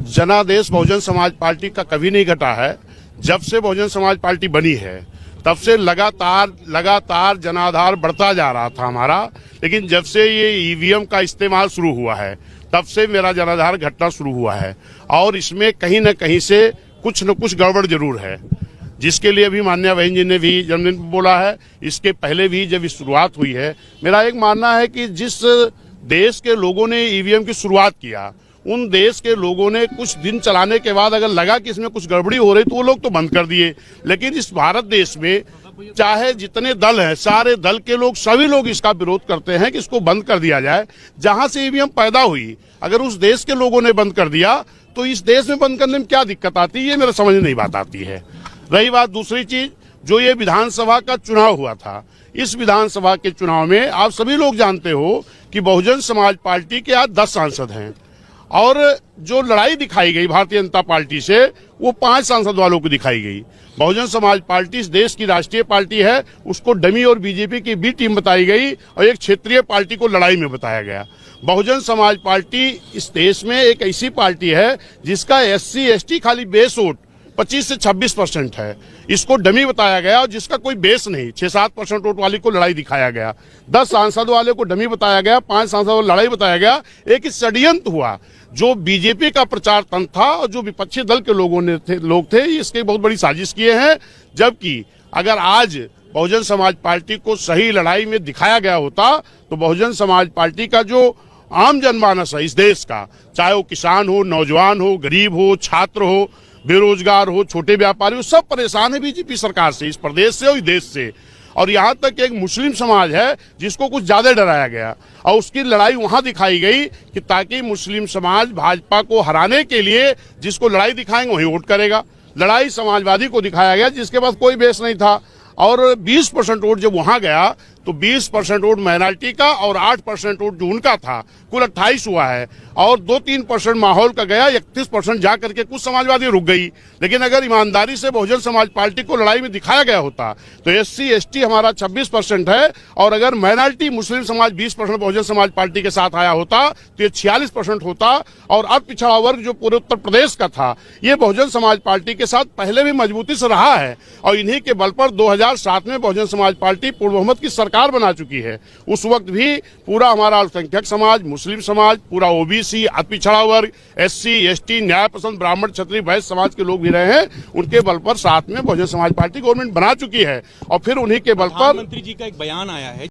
जनादेश बहुजन समाज पार्टी का कभी नहीं घटा है। जब से बहुजन समाज पार्टी बनी है तब से लगातार जनाधार बढ़ता जा रहा था हमारा, लेकिन जब से ये ईवीएम का इस्तेमाल शुरू हुआ है तब से मेरा जनाधार घटना शुरू हुआ है। और इसमें कहीं न कहीं से कुछ न कुछ गड़बड़ जरूर है, जिसके लिए भी माननीय बहन जी ने भी जन्मदिन पर बोला है। इसके पहले भी जब इस शुरुआत हुई है, मेरा एक मानना है कि जिस देश के लोगों ने ईवीएम की शुरुआत किया, उन देश के लोगों ने कुछ दिन चलाने के बाद अगर लगा कि इसमें कुछ गड़बड़ी हो रही तो वो लोग तो बंद कर दिए। लेकिन इस भारत देश में चाहे जितने दल हैं, सारे दल के लोग, सभी लोग इसका विरोध करते हैं कि इसको बंद कर दिया जाए। जहां से ईवीएम पैदा हुई, अगर उस देश के लोगों ने बंद कर दिया तो इस देश में बंद करने में क्या दिक्कत आती है, ये मेरा समझ नहीं बात आती है। रही बात दूसरी चीज, जो ये विधानसभा का चुनाव हुआ था, इस विधानसभा के चुनाव में आप सभी लोग जानते हो कि बहुजन समाज पार्टी के आज 10 सांसद हैं और जो लड़ाई दिखाई गई भारतीय जनता पार्टी से वो 5 सांसद वालों को दिखाई गई। बहुजन समाज पार्टी इस देश की राष्ट्रीय पार्टी है, उसको डमी और बीजेपी की बी टीम बताई गई और एक क्षेत्रीय पार्टी को लड़ाई में बताया गया। बहुजन समाज पार्टी इस देश में एक ऐसी पार्टी है जिसका SC ST खाली बेस वोट 25 से 26% है, इसको डमी बताया गया। और जिसका कोई बेस नहीं, 6-7% वोट वाली को लड़ाई दिखाया गया। 10 सांसद वाले को डमी बताया गया, 5 सांसद वाले लड़ाई बताया गया। एक षड्यंत्र हुआ, जो बीजेपी का प्रचार तंत्र था और जो विपक्षी दल के लोग थे, इसकी बहुत बड़ी साजिश किए हैं। जबकि अगर आज बहुजन समाज पार्टी को सही लड़ाई में दिखाया गया होता तो बहुजन समाज पार्टी का जो आम जनमानस है इस देश का, चाहे वो किसान हो, नौजवान हो, गरीब हो, छात्र हो, बेरोजगार हो, छोटे व्यापारी हो, सब परेशान है बीजेपी सरकार से, इस प्रदेश से और इस देश से। और यहाँ तक एक मुस्लिम समाज है जिसको कुछ ज्यादा डराया गया और उसकी लड़ाई वहां दिखाई गई कि ताकि मुस्लिम समाज भाजपा को हराने के लिए जिसको लड़ाई दिखाएंगे वही वोट करेगा। लड़ाई समाजवादी को दिखाया गया जिसके पास कोई बेस नहीं था। और 20% वोट जब वहां गया तो 20% वोट माइनॉरिटी का और 8% वोट जो उनका था, कुल 28 हुआ है। और 2-3% माहौल का गया, 31% जा करके कुछ समाजवादी रुक गई। लेकिन अगर ईमानदारी से बहुजन समाज पार्टी को लड़ाई में दिखाया गया होता तो SC ST हमारा 26% है और अगर माइनॉरिटी मुस्लिम समाज 20% बहुजन समाज पार्टी के साथ आया होता तो ये 46% होता। और अब पिछड़ा वर्ग जो पूरे उत्तर प्रदेश का था, ये बहुजन समाज पार्टी के साथ पहले भी मजबूती से रहा है और इन्हीं के बल पर 2007 में बहुजन समाज पार्टी पूर्ण बहुमत की सरकार बना चुकी है। उस वक्त भी पूरा हमारा अल्पसंख्यक समाज, मुस्लिम समाज, पूरा OBC, अति पिछड़ा वर्ग, SC ST, न्याय पसंद, ब्राह्मण, क्षत्रिय, वैश्य समाज के लोग भी रहे हैं। उनके बल पर साथ में बहुजन समाज पार्टी गवर्नमेंट बना चुकी है और फिर उन्हीं के बल पर प्रधानमंत्री जी का एक बयान आया है